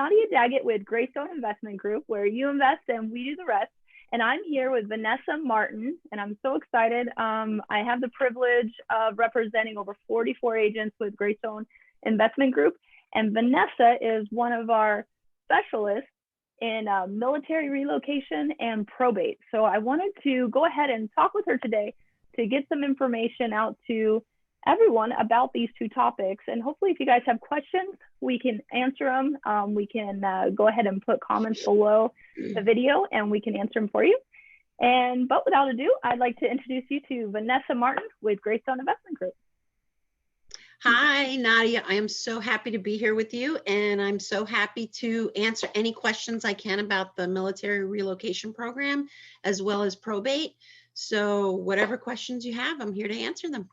Nadia Daggett with Graystone Investment Group, where you invest and we do the rest. And I'm here with Vanessa Martin, and I'm so excited. I have the privilege of representing over 44 agents with Graystone Investment Group. And Vanessa is one of our specialists in military relocation and probate. So I wanted to go ahead and talk with her today to get some information out to everyone about these two topics. And hopefully if you guys have questions, we can answer them. We can go ahead and put comments below the video and we can answer them for you. But without ado, I'd like to introduce you to Vanessa Martin with Graystone Investment Group. Hi, Nadia. I am so happy to be here with you, and I'm so happy to answer any questions I can about the military relocation program, as well as probate. So whatever questions you have, I'm here to answer them.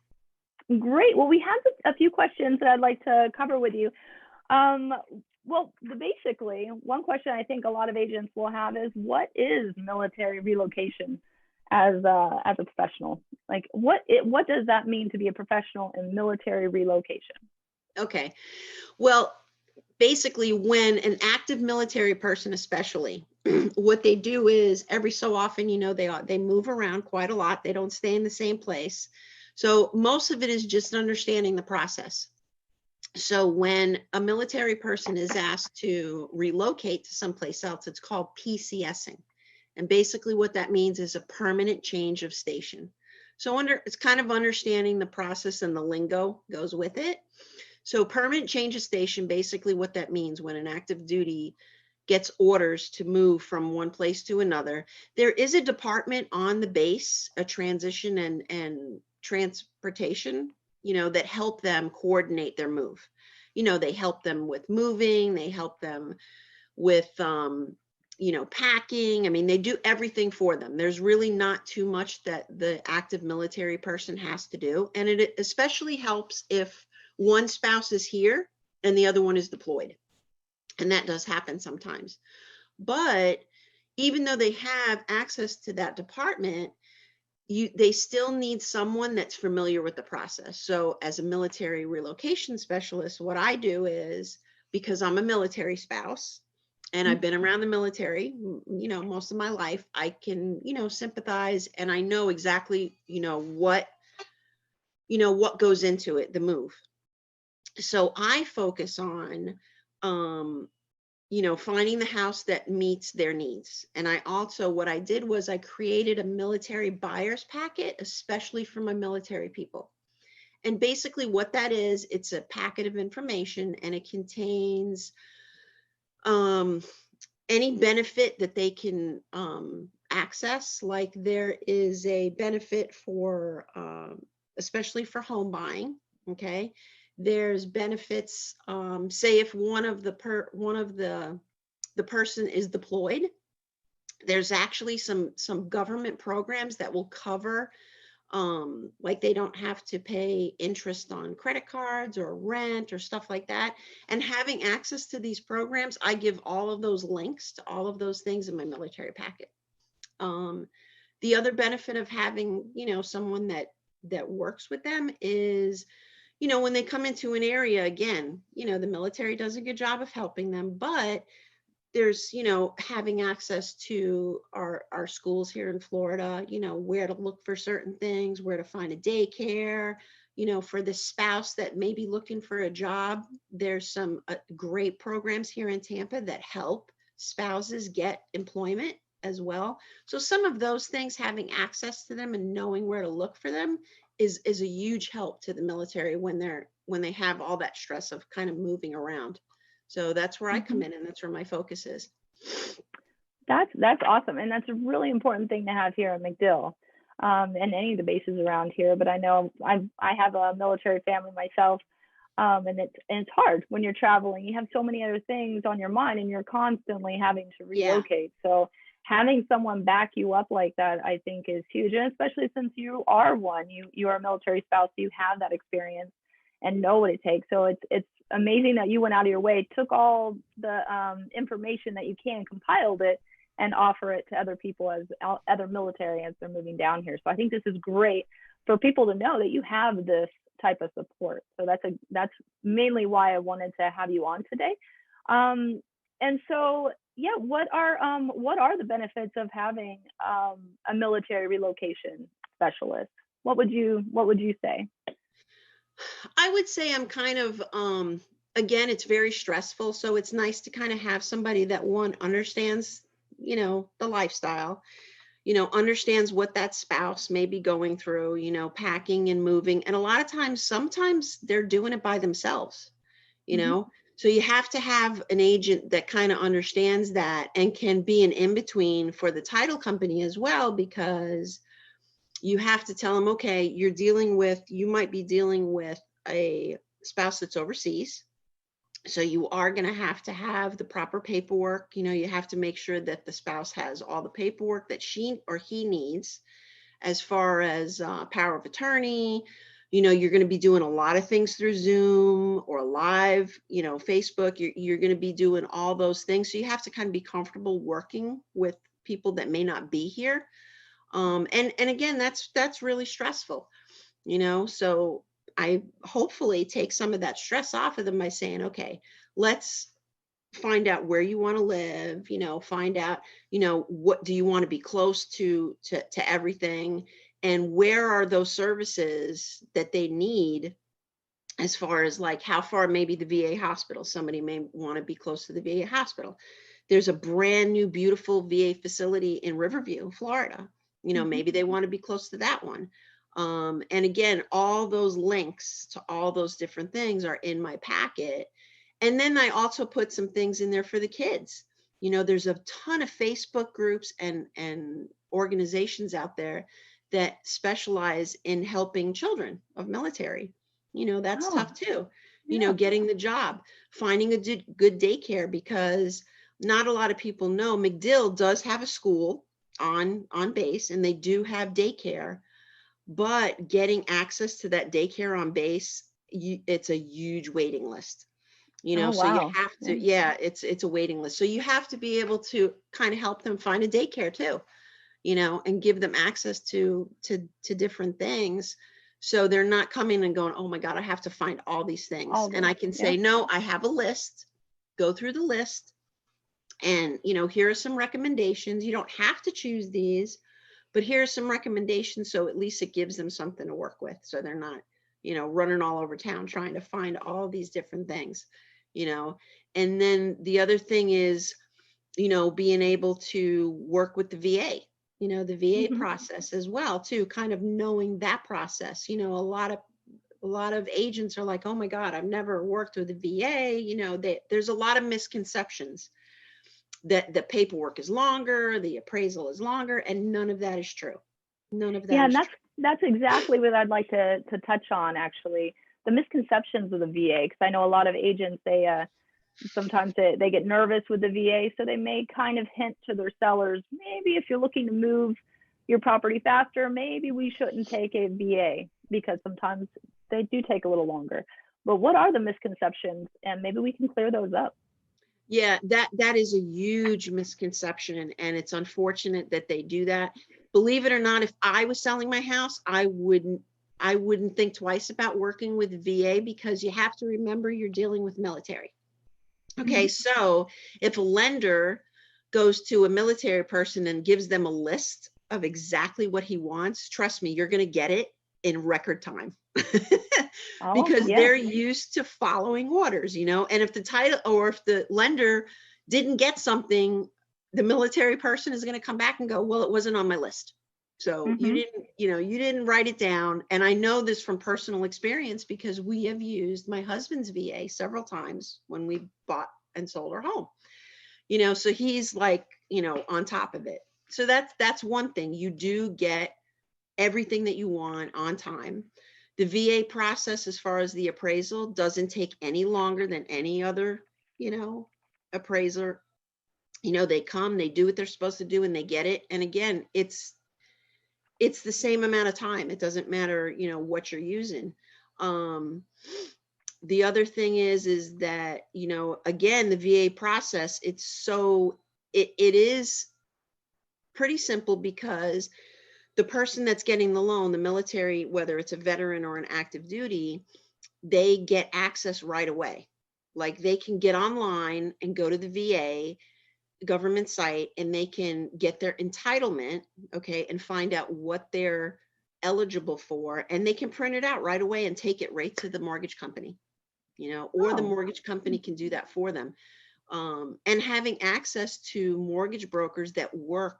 Great. Well, we have a few questions that I'd like to cover with you. Basically, one question I think a lot of agents will have is, what is military relocation as a professional? Like, what does that mean to be a professional in military relocation? Okay. Well, basically, when an active military person, especially, what they do is every so often, they move around quite a lot. They don't stay in the same place. So most of it is just understanding the process. So when a military person is asked to relocate to someplace else, it's called PCSing. And basically what that means is a permanent change of station. So it's kind of understanding the process, and the lingo goes with it. So permanent change of station, basically what that means, when an active duty gets orders to move from one place to another, there is a department on the base, a transition and transportation, that help them coordinate their move. They help them with moving, they help them with, packing. I mean, they do everything for them. There's really not too much that the active military person has to do. And it especially helps if one spouse is here and the other one is deployed. And that does happen sometimes. But even though they have access to that department, they still need someone that's familiar with the process. So as a military relocation specialist, what I do is, because I'm a military spouse and I've been around the military, most of my life, I can, sympathize, and I know exactly, what goes into it, the move. So I focus on, finding the house that meets their needs. And what I did was I created a military buyer's packet, especially for my military people. And basically what that is, it's a packet of information, and it contains any benefit that they can access. Like, there is a benefit for, especially for home buying. Okay. There's benefits, say if one of the person is deployed, there's actually some government programs that will cover, like they don't have to pay interest on credit cards or rent or stuff like that. And having access to these programs, I give all of those links to all of those things in my military packet. The other benefit of having, someone that works with them is, when they come into an area, again, the military does a good job of helping them, but there's, having access to our schools here in Florida, where to look for certain things, where to find a daycare, for the spouse that may be looking for a job. There's some great programs here in Tampa that help spouses get employment as well. So some of those things, having access to them and knowing where to look for them, is a huge help to the military when they have all that stress of kind of moving around. So that's where I come in, and that's where my focus is. That's awesome, and that's a really important thing to have here at MacDill, and any of the bases around here. But I know I have a military family myself, and it's hard when you're traveling. You have so many other things on your mind, and you're constantly having to relocate. Yeah. So having someone back you up like that, I think, is huge. And especially since you are you are a military spouse, you have that experience and know what it takes. So it's amazing that you went out of your way, took all the information that you can, compiled it, and offer it to other people, as other military, as they're moving down here. So I think this is great for people to know that you have this type of support. So that's mainly why I wanted to have you on today. And so, yeah, what are the benefits of having a military relocation specialist? What would you say? I would say I'm kind of, again, it's very stressful. So it's nice to kind of have somebody that one understands, the lifestyle, understands what that spouse may be going through, packing and moving. And a lot of times, sometimes they're doing it by themselves, you Hmm. know? So you have to have an agent that kind of understands that and can be an in-between for the title company as well, because you have to tell them, okay, you might be dealing with a spouse that's overseas. So you are going to have the proper paperwork. You have to make sure that the spouse has all the paperwork that she or he needs, as far as power of attorney. You're going to be doing a lot of things through Zoom or live, Facebook. You're going to be doing all those things. So you have to kind of be comfortable working with people that may not be here. And again, that's really stressful, so I hopefully take some of that stress off of them by saying, okay, let's find out where you want to live, find out, what do you want to be close to everything, and where are those services that they need, as far as like how far maybe the VA hospital. Somebody may want to be close to the VA hospital. There's a brand new beautiful VA facility in Riverview, Florida. Hmm. Maybe they want to be close to that one. And again, all those links to all those different things are in my packet. And then I also put some things in there for the kids. There's a ton of Facebook groups and organizations out there that specialize in helping children of military. That's Oh, tough too. yeah. Getting the job, finding a good daycare, because not a lot of people know MacDill does have a school on base, and they do have daycare, but getting access to that daycare on base, it's a huge waiting list. Oh, So you wow. have Yeah. to, yeah, it's a waiting list. So you have to be able to kind of help them find a daycare too, and give them access to different things. So they're not coming and going, oh my God, I have to find all these things. All And this. I can Yeah. say, no, I have a list, go through the list. And, here are some recommendations. You don't have to choose these, but here are some recommendations. So at least it gives them something to work with. So they're not, running all over town trying to find all these different things, you know. And then the other thing is, being able to work with the VA, the VA Hmm. process as well, too, kind of knowing that process. A lot of agents are like, oh my God, I've never worked with the VA. There's a lot of misconceptions that the paperwork is longer, the appraisal is longer, and none of that is true. None of that Yeah, and is that's true. that's exactly what I'd like to touch on, actually. The misconceptions of the VA, because I know a lot of agents, sometimes they get nervous with the VA, so they may kind of hint to their sellers, maybe if you're looking to move your property faster, maybe we shouldn't take a VA, because sometimes they do take a little longer. But what are the misconceptions? And maybe we can clear those up. Yeah, that is a huge misconception, and it's unfortunate that they do that. Believe it or not, if I was selling my house, I wouldn't think twice about working with VA, because you have to remember you're dealing with military. Okay, Mm-hmm. so if a lender goes to a military person and gives them a list of exactly what he wants, trust me, you're going to get it in record time. Oh, Because yeah. they're used to following orders, and if the title, or if the lender didn't get something, the military person is going to come back and go, well, it wasn't on my list. So Mm-hmm. you didn't write it down. And I know this from personal experience, because we have used my husband's VA several times when we bought and sold our home. So he's like, on top of it. So that's one thing. You do get everything that you want on time. The VA process, as far as the appraisal, doesn't take any longer than any other, appraiser. They come, they do what they're supposed to do, and they get it. And again, it's the same amount of time. It doesn't matter, what you're using. Um, the other thing is that, again, the VA process, it is pretty simple, because the person that's getting the loan, the military, whether it's a veteran or an active duty, they get access right away. Like they can get online and go to the VA government site and they can get their entitlement, okay, and find out what they're eligible for, and they can print it out right away and take it right to the mortgage company, or the Oh, mortgage company can do that for them. And having access to mortgage brokers that work,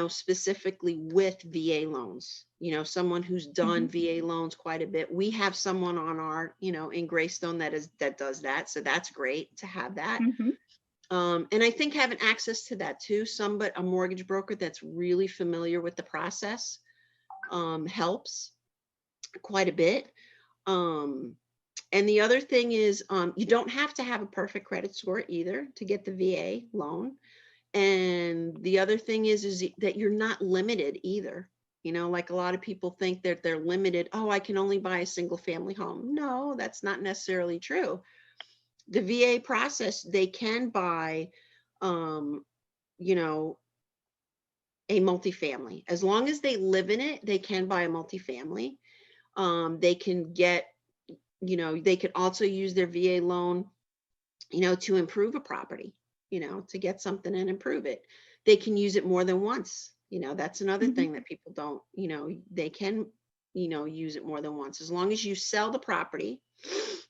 specifically with VA loans, someone who's done mhm, VA loans quite a bit. We have someone on our, in Graystone that does that. So that's great to have that. mhm. And I think having access to that too, a mortgage broker that's really familiar with the process, helps quite a bit. Um, and the other thing is, you don't have to have a perfect credit score either to get the VA loan. And the other thing is that you're not limited either. Like a lot of people think that they're limited. Oh, I can only buy a single family home. No, that's not necessarily true. The VA process, they can buy, um, you know, a multifamily. As long as they live in it, they can buy a multifamily. They can get, they could also use their VA loan, to improve a property, to get something and improve it. They can use it more than once. That's another Mhm. thing that people don't, they can, use it more than once. As long as you sell the property,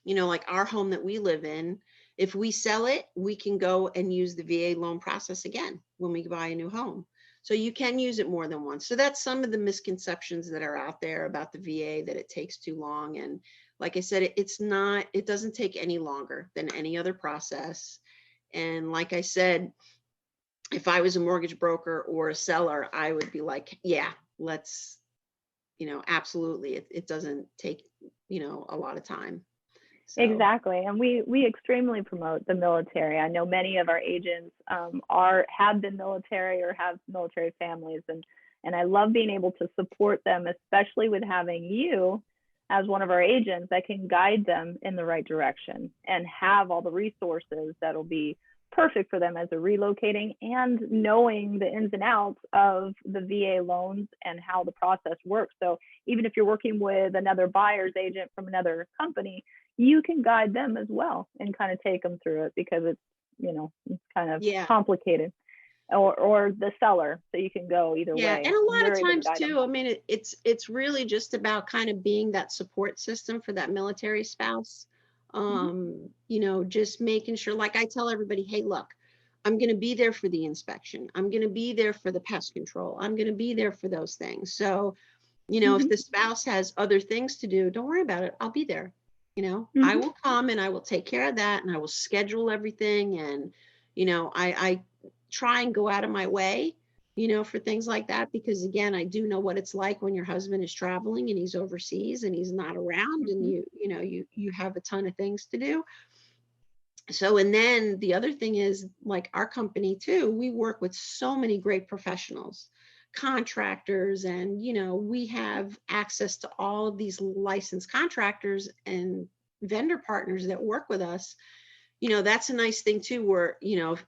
like our home that we live in, if we sell it, we can go and use the VA loan process again when we buy a new home. So you can use it more than once. So that's some of the misconceptions that are out there about the VA, that it takes too long. And like I said, it's not, it doesn't take any longer than any other process. And like I said, if I was a mortgage broker or a seller, I would be like, yeah, let's, absolutely. It doesn't take, a lot of time. So, Exactly, and we extremely promote the military. I know many of our agents have been military or have military families, and I love being able to support them, especially with having you as one of our agents that can guide them in the right direction and have all the resources that'll be perfect for them as they're relocating, and knowing the ins and outs of the VA loans and how the process works. So even if you're working with another buyer's agent from another company, you can guide them as well and kind of take them through it, because it's kind of yeah. complicated, or the seller, so you can go either Yeah, way and a and lot you're of able to times guide them. too, I mean, it's really just about kind of being that support system for that military spouse. Hmm. Just making sure, like I tell everybody, hey, look, I'm going to be there for the inspection. I'm going to be there for the pest control. I'm going to be there for those things. So, if Hmm. the spouse has other things to do, don't worry about it. I'll be there. I Hmm. will come and I will take care of that, and I will schedule everything. And, I try and go out of my way, for things like that, because again, I do know what it's like when your husband is traveling and he's overseas and he's not around, and Hmm. you have a ton of things to do. So, and then the other thing is, like our company too, we work with so many great professionals, contractors, and we have access to all of these licensed contractors and vendor partners that work with us. That's a nice thing too, where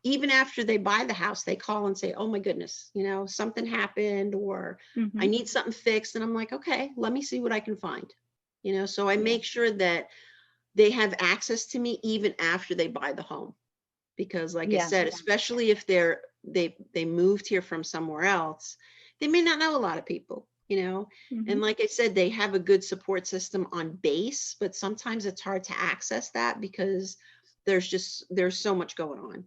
even after they buy the house, they call and say, oh my goodness, something happened, or I Hmm. need something fixed. And I'm like, okay, let me see what I can find. So I Yeah. make sure that they have access to me even after they buy the home, because like I Yeah. said, especially if they moved here from somewhere else, they may not know a lot of people. Hmm. And like I said, they have a good support system on base, but sometimes it's hard to access that because there's so much going on.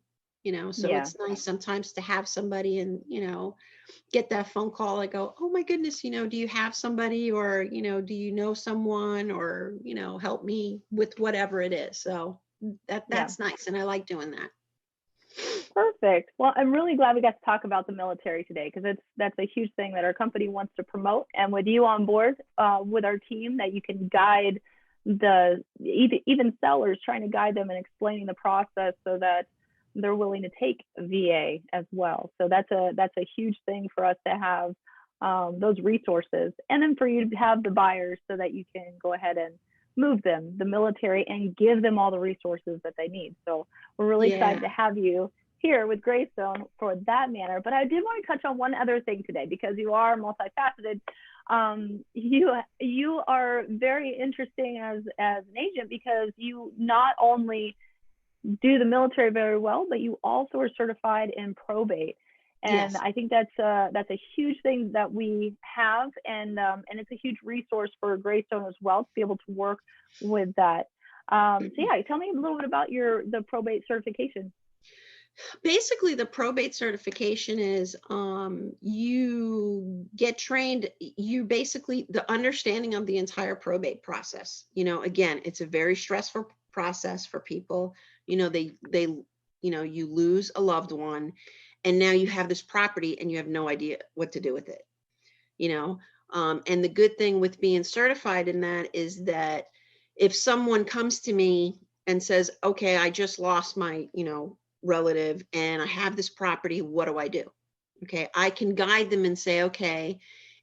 So Yeah. it's nice sometimes to have somebody and get that phone call. I go, oh my goodness, do you have somebody, or do you know someone, or help me with whatever it is. So Yeah. that's nice, and I like doing that. Perfect. Well, I'm really glad we got to talk about the military today, because that's a huge thing that our company wants to promote. And with you on board, with our team, that you can guide even sellers, trying to guide them and explaining the process so that they're willing to take VA as well. So that's a huge thing for us to have, those resources, and then for you to have the buyers so that you can go ahead and move them, the military, and give them all the resources that they need. So we're really excited Yeah. to have you here with Graystone for that manner. But I did want to touch on one other thing today, because you are multifaceted. You are very interesting as an agent, because you not only do the military very well, but you also are certified in probate. And Yes. I think that's a huge thing that we have, and it's a huge resource for Graystone as well to be able to work with that. So yeah, tell me a little bit about the probate certification. Basically, the probate certification is you get trained, you basically, the understanding of the entire probate process. Again, it's a very stressful process for people. They you lose a loved one, and now you have this property and you have no idea what to do with it. And the good thing with being certified in that is that if someone comes to me and says, okay, I just lost my relative and I have this property, what do I do? Okay, I can guide them and say, okay,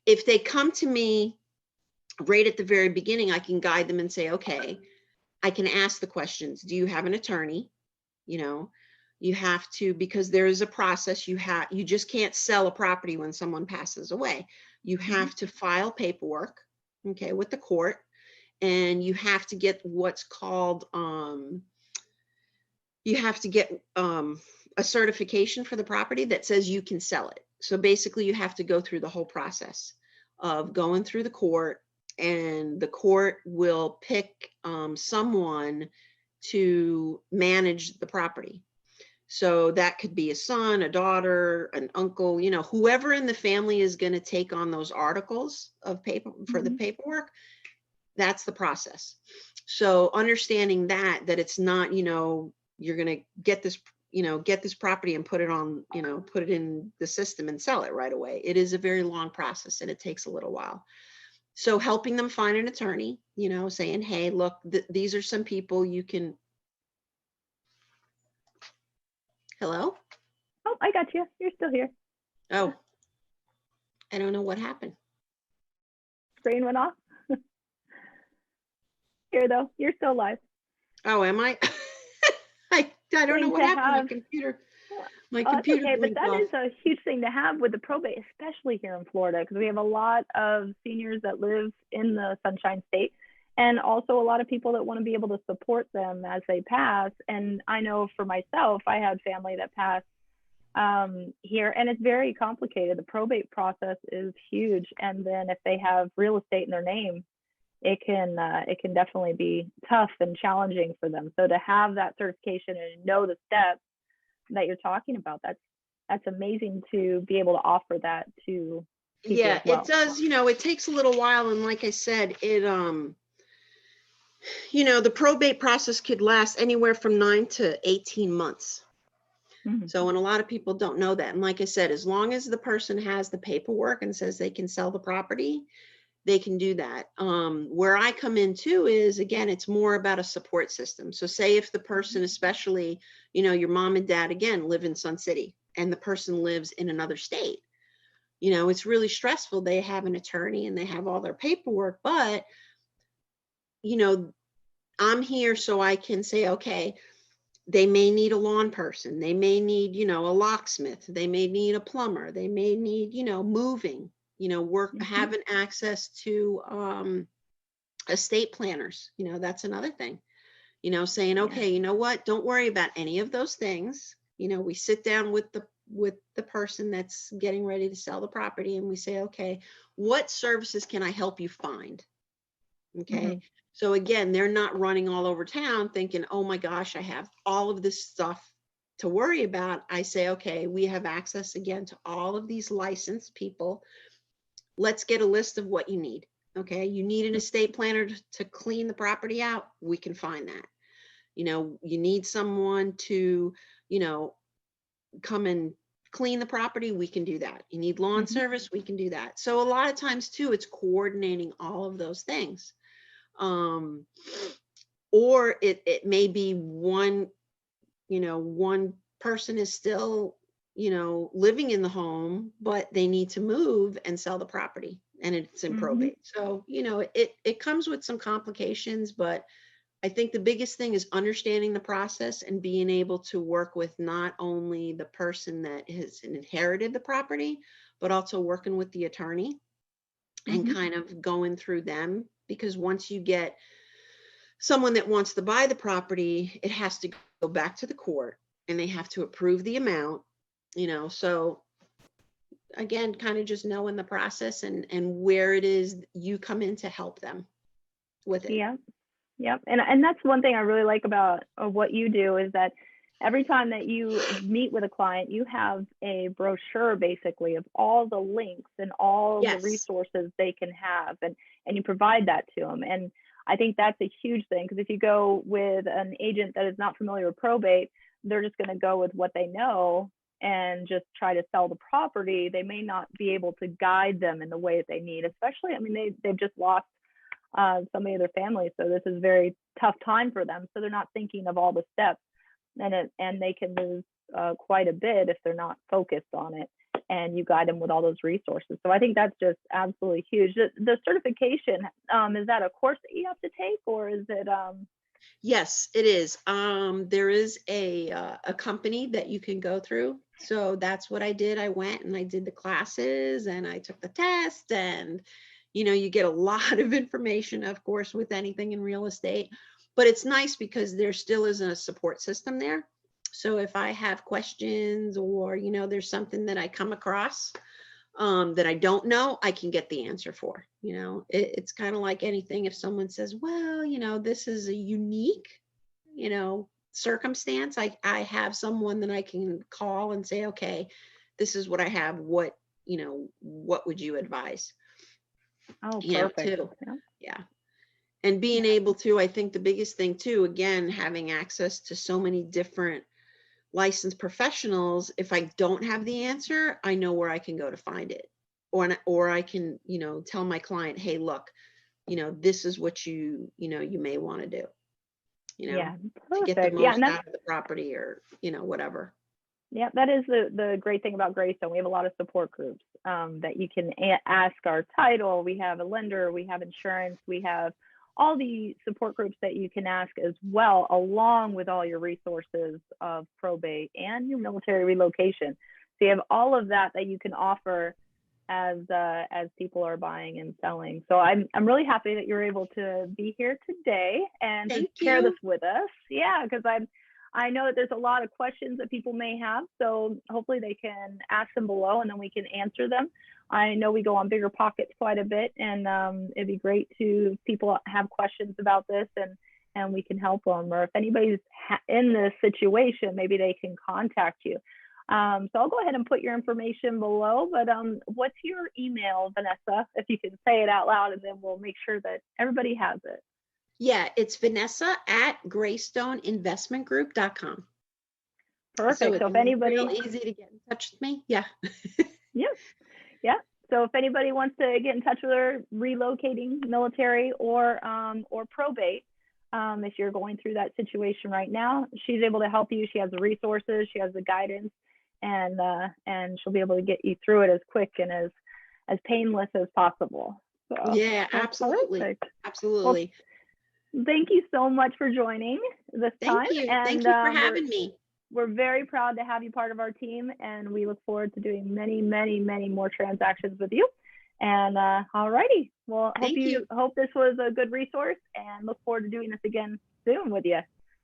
if they come to me right at the very beginning, I can guide them and say, okay, I can ask the questions. Do you have an attorney? You have to, because there is a process. You just can't sell a property when someone passes away. You have to file paperwork, okay, with the court, and you have to get what's called a certification for the property that says you can sell it. So basically you have to go through the whole process of going through the court, and the court will pick someone to manage the property. So that could be a son, a daughter, an uncle, whoever in the family is going to take on those articles of paper for the paperwork. That's the process. So understanding that it's not, you're going to get this property and put it on, put it in the system and sell it right away. It is a very long process and it takes a little while. So helping them find an attorney, saying, hey, look, these are some people you can. Hello? Oh, I got you. You're still here. Oh, I don't know what happened. Screen went off. Here though, you're still live. Oh, am I? I don't know what happened. My computer. Okay, but that is a huge thing to have with the probate, especially here in Florida, because we have a lot of seniors that live in the Sunshine State, and also a lot of people that want to be able to support them as they pass. And I know for myself, I had family that passed here, and it's very complicated. The probate process is huge, and then if they have real estate in their name, it can definitely be tough and challenging for them. So to have that certification and know the steps that you're talking about, that's amazing to be able to offer that to people. Yeah, well. It does. It takes a little while, and like I said, it the probate process could last anywhere from 9 to 18 months. So, and a lot of people don't know that. And like I said, as long as the person has the paperwork and says they can sell the property, they can do that. Where I come in too is, again, it's more about a support system. So say if the person, especially, your mom and dad, again, live in Sun City and the person lives in another state, it's really stressful. They have an attorney and they have all their paperwork, but, I'm here so I can say, okay, they may need a lawn person. They may need, a locksmith. They may need a plumber. They may need, moving. Having access to estate planners, that's another thing, saying, okay, you know what, don't worry about any of those things. We sit down with the person that's getting ready to sell the property and we say, okay, what services can I help you find? Okay. So again, they're not running all over town thinking, oh my gosh, I have all of this stuff to worry about. I say, okay, we have access again to all of these licensed people. Let's get a list of what you need. Okay. You need an estate planner to clean the property out. We can find that. You need someone to, come and clean the property. We can do that. You need lawn service. We can do that. So a lot of times too, it's coordinating all of those things. Or it may be one person is still, living in the home, but they need to move and sell the property and it's in probate. So, it comes with some complications, but I think the biggest thing is understanding the process and being able to work with not only the person that has inherited the property, but also working with the attorney and Mhm. kind of going through them. Because once you get someone that wants to buy the property, it has to go back to the court and they have to approve the amount, so again, kind of just knowing the process and where it is you come in to help them with it. Yeah. Yep. And that's one thing I really like about what you do is that every time that you meet with a client, you have a brochure basically of all the links and all the Yes. resources they can have, and you provide that to them. And I think that's a huge thing, because if you go with an agent that is not familiar with probate, they're just going to go with what they know and just try to sell the property. They may not be able to guide them in the way that they need, especially, I mean, they've just lost so many of their families. So this is a very tough time for them. So they're not thinking of all the steps, and they can lose quite a bit if they're not focused on it. And you guide them with all those resources. So I think that's just absolutely huge. The certification, is that a course that you have to take, or is it? Yes, it is. There is a company that you can go through. So that's what I did. I went and I did the classes and I took the test, and you get a lot of information, of course, with anything in real estate. But it's nice because there still isn't a support system there. So if I have questions or there's something that I come across that I don't know, I can get the answer for. It's kind of like anything. If someone says, well, this is a unique, circumstance, I have someone that I can call and say, okay, this is what I have. What would you advise? Oh, perfect. Too. Yeah. Yeah. And being Yeah. able to, I think the biggest thing too, again, having access to so many different licensed professionals. If I don't have the answer, I know where I can go to find it. Or I can, tell my client, hey, look, this is what you may want to do, Yeah. to get the Perfect. Yeah. most And that's, out of the property or, whatever. yeah, that is the great thing about Graystone. We have a lot of support groups that you can ask our title. We have a lender, we have insurance, we have all the support groups that you can ask as well, along with all your resources of probate and your military relocation. So you have all of that you can offer as people are buying and selling. So I'm really happy that you're able to be here today and to Thank share this you. with us. Yeah, because I know that there's a lot of questions that people may have, so hopefully they can ask them below and then we can answer them. I know we go on Bigger Pockets quite a bit, and it'd be great if people have questions about this, and we can help them. Or if anybody's in this situation, maybe they can contact you. So I'll go ahead and put your information below, but what's your email, Vanessa? If you can say it out loud, and then we'll make sure that everybody has it. Yeah, it's Vanessa at GraysstoneInvestmentGroup.com. Perfect. So it's if anybody, real easy to get in touch with me. Yeah. yeah, yeah. So if anybody wants to get in touch with her, relocating, military, or probate, if you're going through that situation right now, she's able to help you. She has the resources, she has the guidance, and she'll be able to get you through it as quick and as painless as possible. So, Yeah, absolutely. perfect. Absolutely. Well, thank you so much for joining this time, Thank you. and Thank you for having me. we're very proud to have you part of our team, and we look forward to doing many, many, many more transactions with you. And all righty. Well, hope this was a good resource, and look forward to doing this again soon with you.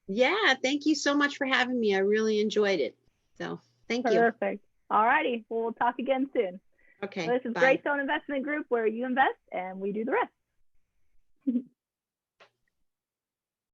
Yeah, thank you so much for having me. I really enjoyed it. So thank you. Perfect. All righty. Well, we'll talk again soon. Okay. Well, this is Bye. Graystone Investment Group, where you invest and we do the rest.